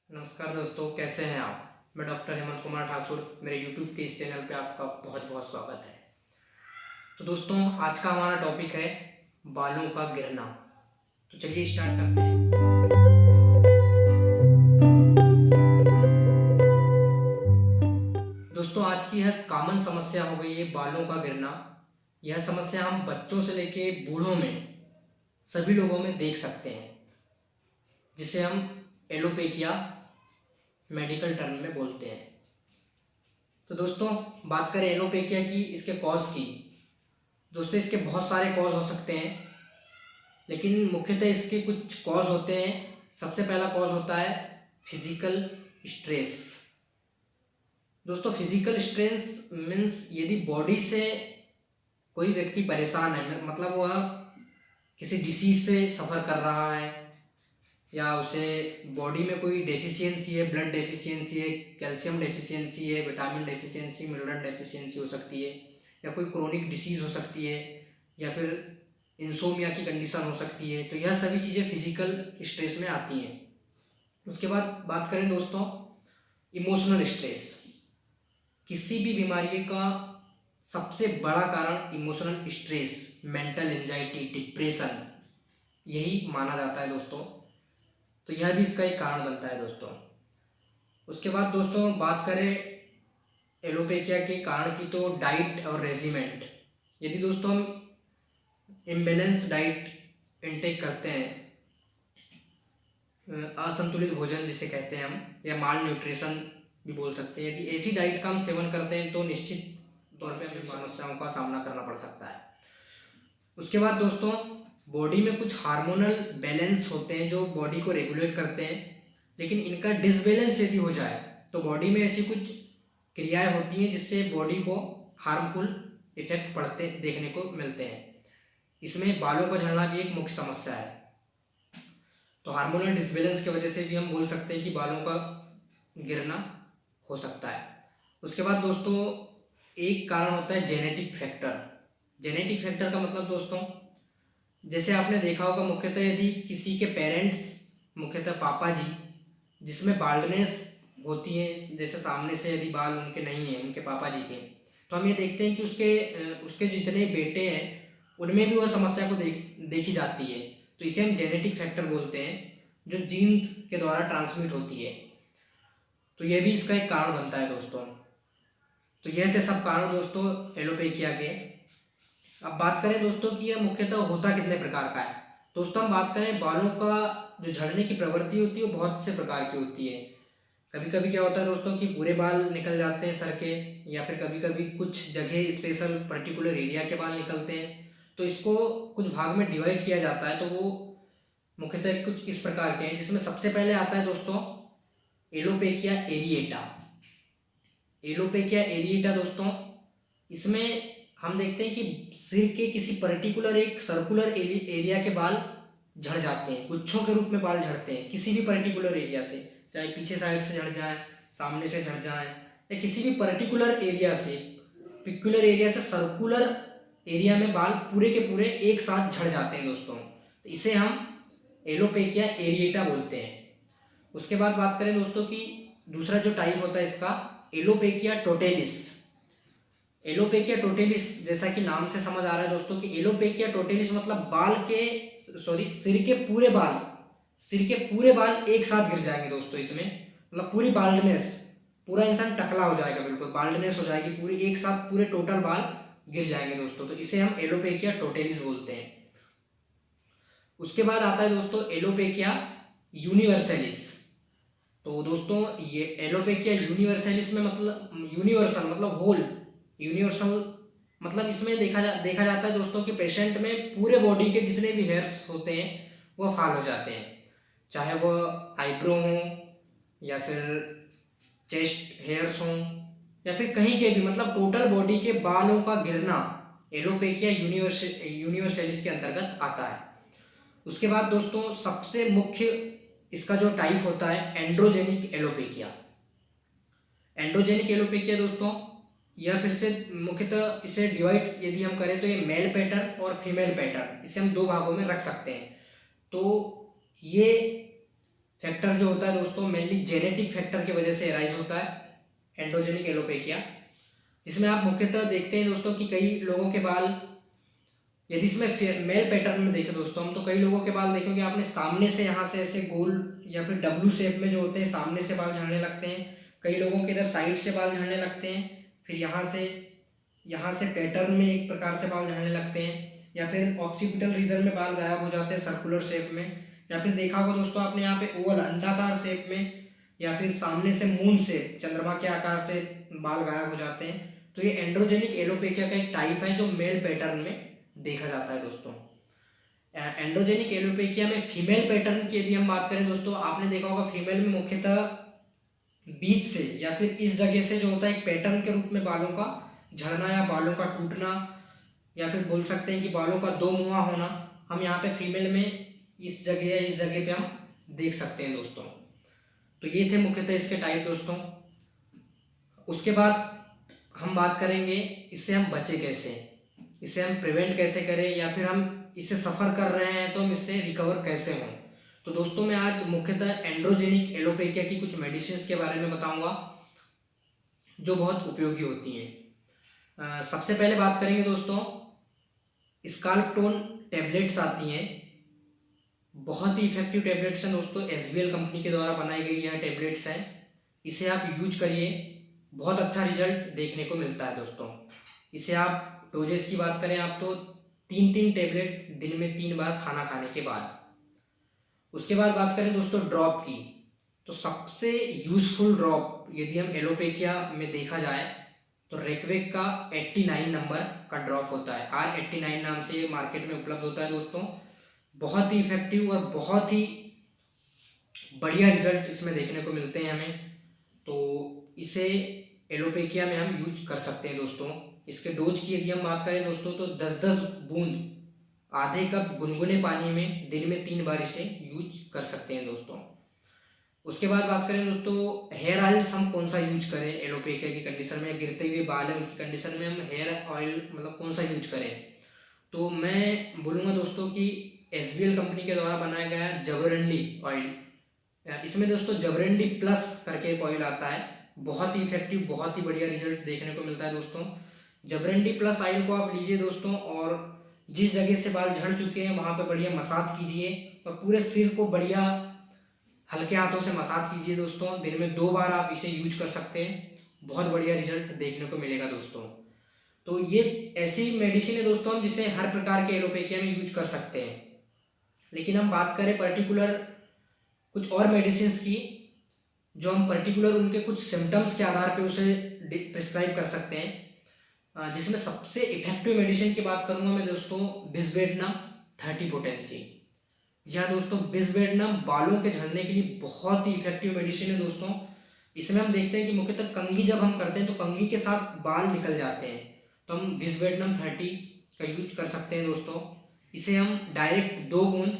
नमस्कार दोस्तों, कैसे हैं आप। मैं डॉक्टर हेमंत कुमार ठाकुर, मेरे यूट्यूब के इस चैनल पे आपका बहुत बहुत स्वागत है। तो दोस्तों, आज का हमारा टॉपिक है बालों का गिरना। तो चलिए स्टार्ट करते हैं। दोस्तों, आज की यह कॉमन समस्या हो गई है बालों का गिरना। यह समस्या हम बच्चों से लेके बूढ़ों में सभी लोगों में देख सकते हैं, जिसे हम एलोपेकिया मेडिकल टर्म में बोलते हैं। तो दोस्तों, बात करें एलोपेकिया की, इसके कॉज की। दोस्तों, इसके बहुत सारे कॉज हो सकते हैं, लेकिन मुख्यतः इसके कुछ कॉज होते हैं। सबसे पहला कॉज होता है फिजिकल स्ट्रेस। दोस्तों, फिजिकल स्ट्रेस मीन्स यदि बॉडी से कोई व्यक्ति परेशान है, मतलब वह किसी डिसीज से सफ़र कर रहा है, या उसे बॉडी में कोई डेफिशिएंसी है, ब्लड डेफिशिएंसी है, कैल्शियम डेफिशिएंसी है, विटामिन डेफिशिएंसी, मिनरल डेफिशिएंसी हो सकती है, या कोई क्रोनिक डिसीज़ हो सकती है, या फिर इंसोमिया की कंडीशन हो सकती है। तो यह सभी चीज़ें फिजिकल स्ट्रेस में आती हैं। उसके बाद बात करें दोस्तों इमोशनल स्ट्रेस। किसी भी बीमारी का सबसे बड़ा कारण emotional stress, mental anxiety, depression, यही माना जाता है दोस्तों। तो यह भी इसका एक कारण बनता है दोस्तों। उसके बाद दोस्तों बात करें एलोपेकिया के कारण की, तो डाइट और रेजिमेंट। यदि दोस्तों हम इम्बेलेंस डाइट इनटेक करते हैं, असंतुलित भोजन जिसे कहते हैं हम, या माल न्यूट्रिशन भी बोल सकते हैं, यदि ऐसी डाइट का हम सेवन करते हैं तो निश्चित तौर पे हमें समस्याओं का सामना करना पड़ सकता है। उसके बाद दोस्तों बॉडी में कुछ हार्मोनल बैलेंस होते हैं जो बॉडी को रेगुलेट करते हैं, लेकिन इनका डिसबैलेंस यदि हो जाए तो बॉडी में ऐसी कुछ क्रियाएं होती हैं जिससे बॉडी को हार्मफुल इफेक्ट पड़ते देखने को मिलते हैं। इसमें बालों का झड़ना भी एक मुख्य समस्या है। तो हार्मोनल डिसबैलेंस की वजह से भी हम बोल सकते हैं कि बालों का गिरना हो सकता है। उसके बाद दोस्तों एक कारण होता है जेनेटिक फैक्टर। जेनेटिक फैक्टर का मतलब दोस्तों, जैसे आपने देखा होगा, मुख्यतः यदि किसी के पेरेंट्स, मुख्यतः पापा जी, जिसमें बाल्डनेस होती है, जैसे सामने से यदि बाल उनके नहीं हैं, उनके पापा जी के, तो हम ये देखते हैं कि उसके जितने बेटे हैं उनमें भी वह समस्या को देखी जाती है। तो इसे हम जेनेटिक फैक्टर बोलते हैं, जो जीन्स के द्वारा ट्रांसमिट होती है। तो यह भी इसका एक कारण बनता है दोस्तों। तो यह थे सब कारण दोस्तों एलोपेकिया के। अब बात करें दोस्तों कि यह मुख्यतः होता कितने प्रकार का है। दोस्तों हम बात करें बालों का जो झड़ने की प्रवृत्ति होती है वो बहुत से प्रकार की होती है। कभी कभी क्या होता है दोस्तों कि पूरे बाल निकल जाते हैं सर के, या फिर कभी कभी कुछ जगह स्पेशल पर्टिकुलर एरिया के बाल निकलते हैं। तो इसको कुछ भाग में डिवाइड किया जाता है। तो वो मुख्यतः कुछ इस प्रकार के हैं, जिसमें सबसे पहले आता है दोस्तों एलोपेकिया एरिएटा। एलोपेकिया एरिएटा दोस्तों, इसमें हम देखते हैं कि सिर के किसी पर्टिकुलर एक सर्कुलर एरिया के बाल झड़ जाते हैं, गुच्छों के रूप में बाल झड़ते हैं किसी भी पर्टिकुलर एरिया से, चाहे पीछे साइड से झड़ जाए, सामने से झड़ जाए, या किसी भी पर्टिकुलर एरिया से सर्कुलर एरिया में बाल पूरे के पूरे एक साथ झड़ जाते हैं दोस्तों। तो इसे हम एलोपेकिया एरिएटा बोलते हैं। उसके बाद बात करें दोस्तों कि दूसरा जो टाइप होता है इसका, एलोपेकिया टोटेलिस। एलोपेकिया टोटेलिस, जैसा कि नाम से समझ आ रहा है दोस्तों कि एलोपेकिया टोटेलिस मतलब सिर के पूरे बाल एक साथ गिर जाएंगे दोस्तों। इसमें मतलब पूरी बाल्डनेस, पूरा इंसान टकला हो जाएगा, बिल्कुल बाल्डनेस हो जाएगी पूरी, एक साथ पूरे टोटल बाल गिर जाएंगे दोस्तों। तो इसे हम एलोपेकिया टोटेलिस बोलते हैं। उसके बाद आता है दोस्तों एलोपेकिया यूनिवर्सलिस। तो दोस्तों ये एलोपेकिया यूनिवर्सलिस में मतलब यूनिवर्सल मतलब होल, यूनिवर्सल मतलब इसमें देखा जाता है दोस्तों कि पेशेंट में पूरे बॉडी के जितने भी हेयर्स होते हैं वो फॉल हो जाते हैं, चाहे वो आईब्रो हो, या फिर चेस्ट हेयर्स हों, या फिर कहीं के भी, मतलब टोटल बॉडी के बालों का गिरना एलोपेकिया यूनिवर्सलिस के अंतर्गत आता है। उसके बाद दोस्तों सबसे मुख्य इसका जो टाइप होता है एंड्रोजेनिक एलोपेकिया। एंड्रोजेनिक एलोपेकिया दोस्तों, यह फिर से मुख्यतः इसे डिवाइड यदि हम करें तो ये मेल पैटर्न और फीमेल पैटर्न, इसे हम दो भागों में रख सकते हैं। तो ये फैक्टर जो होता है दोस्तों मेनली जेनेटिक फैक्टर की वजह से अराइज होता है एंड्रोजेनिक एलोपेकिया, जिसमें आप मुख्यतः देखते हैं दोस्तों कि कई लोगों के बाल, यदि इसमें मेल पैटर्न में देखें दोस्तों हम, तो कई लोगों के बाल देखेंगे आपने सामने से यहाँ से ऐसे गोल या फिर डब्लू शेप में जो होते हैं सामने से बाल झड़ने लगते हैं, कई लोगों के इधर साइड से बाल झड़ने लगते हैं, फिर यहाँ से पैटर्न में एक प्रकार से बाल झड़ने लगते हैं, या फिर ऑक्सीपिटल रीजन में बाल गायब हो जाते हैं सर्कुलर शेप में, या फिर देखा होगा दोस्तों आपने यहाँ पे ओवल अंडाकार शेप में, या फिर सामने से मून शेप चंद्रमा के आकार से बाल गायब हो जाते हैं। तो ये एंड्रोजेनिक एलोपेकिया का एक टाइप है जो मेल पैटर्न में देखा जाता है दोस्तों। एंड्रोजेनिक एलोपेकिया में फीमेल पैटर्न की यदि हम बात करें दोस्तों, आपने देखा होगा फीमेल में मुख्यतः बीच से या फिर इस जगह से जो होता है एक पैटर्न के रूप में बालों का झड़ना या बालों का टूटना, या फिर बोल सकते हैं कि बालों का दो मुहा होना, हम यहाँ पे फीमेल में इस जगह या इस जगह पे हम देख सकते हैं दोस्तों। तो ये थे मुख्यतः इसके टाइप दोस्तों। उसके बाद हम बात करेंगे इससे हम बचे कैसे, इसे हम प्रिवेंट कैसे करें, या फिर हम इसे सफ़र कर रहे हैं तो हम इससे रिकवर कैसे हों। तो दोस्तों मैं आज मुख्यतः एंड्रोजेनिक एलोपेकिया की कुछ मेडिसिन के बारे में बताऊंगा जो बहुत उपयोगी होती हैं। सबसे पहले बात करेंगे दोस्तों, स्काल्पटोन टैबलेट्स आती हैं, बहुत ही इफेक्टिव टैबलेट्स हैं दोस्तों, SBL कंपनी के द्वारा बनाई गई यह टैबलेट्स हैं। इसे आप यूज करिए, बहुत अच्छा रिजल्ट देखने को मिलता है दोस्तों। इसे आप डोजेस की बात करें आप तो 3-3 टैबलेट दिन में 3 बार खाना खाने के बाद। उसके बाद बात करें दोस्तों ड्रॉप की, तो सबसे यूजफुल ड्रॉप यदि हम एलोपेकिया में देखा जाए तो रेकवेक का 89 नंबर का ड्रॉप होता है। R89 नाम से ये मार्केट में उपलब्ध होता है दोस्तों। बहुत ही इफेक्टिव और बहुत ही बढ़िया रिजल्ट इसमें देखने को मिलते हैं हमें, तो इसे एलोपेकिया में हम यूज कर सकते हैं दोस्तों। इसके डोज की यदि हम बात करें दोस्तों तो 10-10 बूंद आधे कप गुनगुने पानी में दिन में 3 बार इसे यूज कर सकते हैं दोस्तों। उसके बाद बात करें दोस्तों हेयर ऑयल्स हम कौन सा यूज करें एलोपेकिया की कंडीशन में, गिरते हुए बाल है उनकी कंडीशन में हम हेयर ऑयल मतलब कौन सा यूज करें। तो मैं बोलूँगा दोस्तों कि SBL कंपनी के द्वारा बनाया गया जबरंडी ऑयल, इसमें दोस्तों जबरंडी प्लस करके एक ऑयल आता है, बहुत ही इफेक्टिव बहुत ही बढ़िया रिजल्ट देखने को मिलता है दोस्तों। जबरंडी प्लस ऑयल को आप लीजिए दोस्तों, और जिस जगह से बाल झड़ चुके हैं वहाँ पे बढ़िया मसाज कीजिए, और पूरे सिर को बढ़िया हल्के हाथों से मसाज कीजिए दोस्तों। दिन में 2 बार आप इसे यूज कर सकते हैं, बहुत बढ़िया रिजल्ट देखने को मिलेगा दोस्तों। तो ये ऐसी मेडिसिन है दोस्तों हम जिसे हर प्रकार के एलोपेकिया में यूज कर सकते हैं। लेकिन हम बात करें पर्टिकुलर कुछ और मेडिसिन की जो हम पर्टिकुलर उनके कुछ सिम्टम्स के आधार पे उसे प्रिस्क्राइब कर सकते हैं, जिसमें सबसे इफेक्टिव मेडिसिन की बात करूंगा मैं दोस्तों बिस्वेडनम 30 पोटेंसी। यह दोस्तों बिस्वेडनम बालों के झड़ने के लिए बहुत ही इफेक्टिव मेडिसिन है दोस्तों। इसमें हम देखते हैं कि मुख्यतः कंघी जब हम करते हैं तो कंघी के साथ बाल निकल जाते हैं, तो हम बिस्वेडनम 30 का यूज कर सकते हैं दोस्तों। इसे हम डायरेक्ट 2 बूंद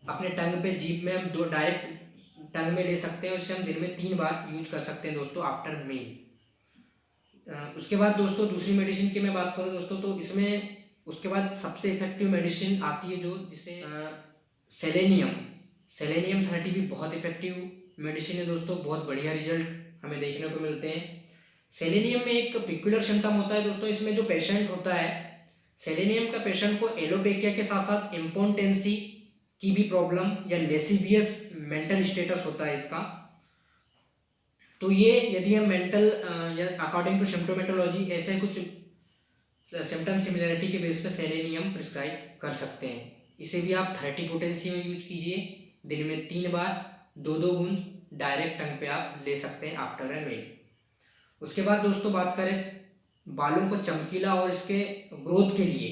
अपने टंग पे जीभ में हम डायरेक्ट टंग में ले सकते हैं, और इसे हम दिन में 3 बार यूज कर सकते हैं दोस्तों आफ्टर मील। उसके बाद दोस्तों दूसरी मेडिसिन की मैं बात करूं दोस्तों, तो इसमें उसके बाद सबसे इफेक्टिव मेडिसिन आती है जो जिसे सेलेनियम 30 भी बहुत इफेक्टिव मेडिसिन है दोस्तों, बहुत बढ़िया रिजल्ट हमें देखने को मिलते हैं। सेलेनियम में एक पिक्युलर सिम्टम होता है दोस्तों, इसमें जो पेशेंट होता है सेलेनियम का पेशेंट को एलोपेकिया के साथ साथ इम्पोर्टेंसी की भी प्रॉब्लम या लेसिबियस मेंटल स्टेटस होता है इसका। तो ये यदि हम मेंटल या अकॉर्डिंग टू सिम्टोमेटोलॉजी ऐसे कुछ सिम्टम सिमिलरिटी के बेस पे सेलेनियम प्रिस्क्राइब कर सकते हैं। इसे भी आप 30 पोटेंसी में यूज कीजिए, दिन में 3 बार 2-2 बूंद डायरेक्ट टंग पे आप ले सकते हैं आफ्टर ए मील। उसके बाद दोस्तों बात करें बालों को चमकीला और इसके ग्रोथ के लिए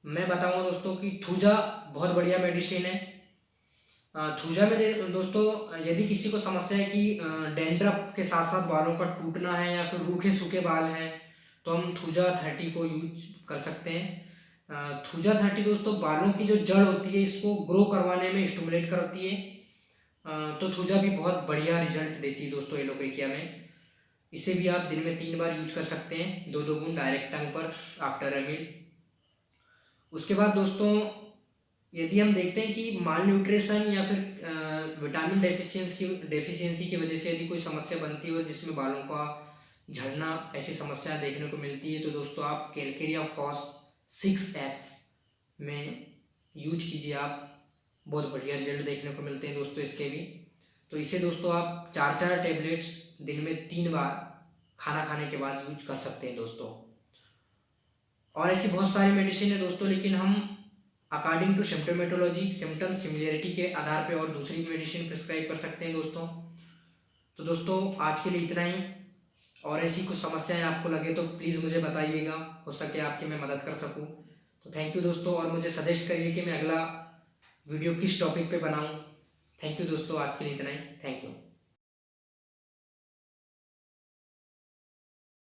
मैं बताऊंगा दोस्तों कि थूजा बहुत बढ़िया मेडिसिन है। थूजा में दोस्तों यदि किसी को समस्या है कि डैंड्रफ के साथ साथ बालों का टूटना है या फिर रूखे सूखे बाल हैं, तो हम थूजा 30 को यूज कर सकते हैं। थूजा 30 दोस्तों बालों की जो जड़ होती है इसको ग्रो करवाने में स्टिमुलेट करती है, तो थूजा भी बहुत बढ़िया रिजल्ट देती है दोस्तों एलोपेकिया में। इसे भी आप दिन में 3 बार यूज कर सकते हैं, 2-2 बूंद डायरेक्ट टंग पर आफ्टर अ मील। उसके बाद दोस्तों यदि हम देखते हैं कि माल न्यूट्रिशन या फिर विटामिन डेफिशिएंसी की वजह से यदि कोई समस्या बनती है और जिसमें बालों का झड़ना ऐसी समस्या देखने को मिलती है, तो दोस्तों आप कैलकेरिया फॉस 6X में यूज कीजिए, आप बहुत बढ़िया रिजल्ट देखने को मिलते हैं दोस्तों इसके भी। तो इसे दोस्तों आप 4 टैबलेट्स दिन में 3 बार खाना खाने के बाद यूज कर सकते हैं दोस्तों। और ऐसी बहुत सारी मेडिसिन है दोस्तों, लेकिन हम according to symptomatology, symptom similarity के आधार पे और दूसरी मेडिसिन प्रिस्क्राइब कर सकते हैं दोस्तों। तो दोस्तों आज के लिए इतना ही, और ऐसी कुछ समस्याएं आपको लगे तो प्लीज़ मुझे बताइएगा, हो सके आपकी मैं मदद कर सकूं। तो थैंक यू दोस्तों, और मुझे सजेस्ट करिए कि मैं अगला वीडियो किस टॉपिक पे बनाऊं। थैंक यू दोस्तों, आज के लिए इतना ही, थैंक यू।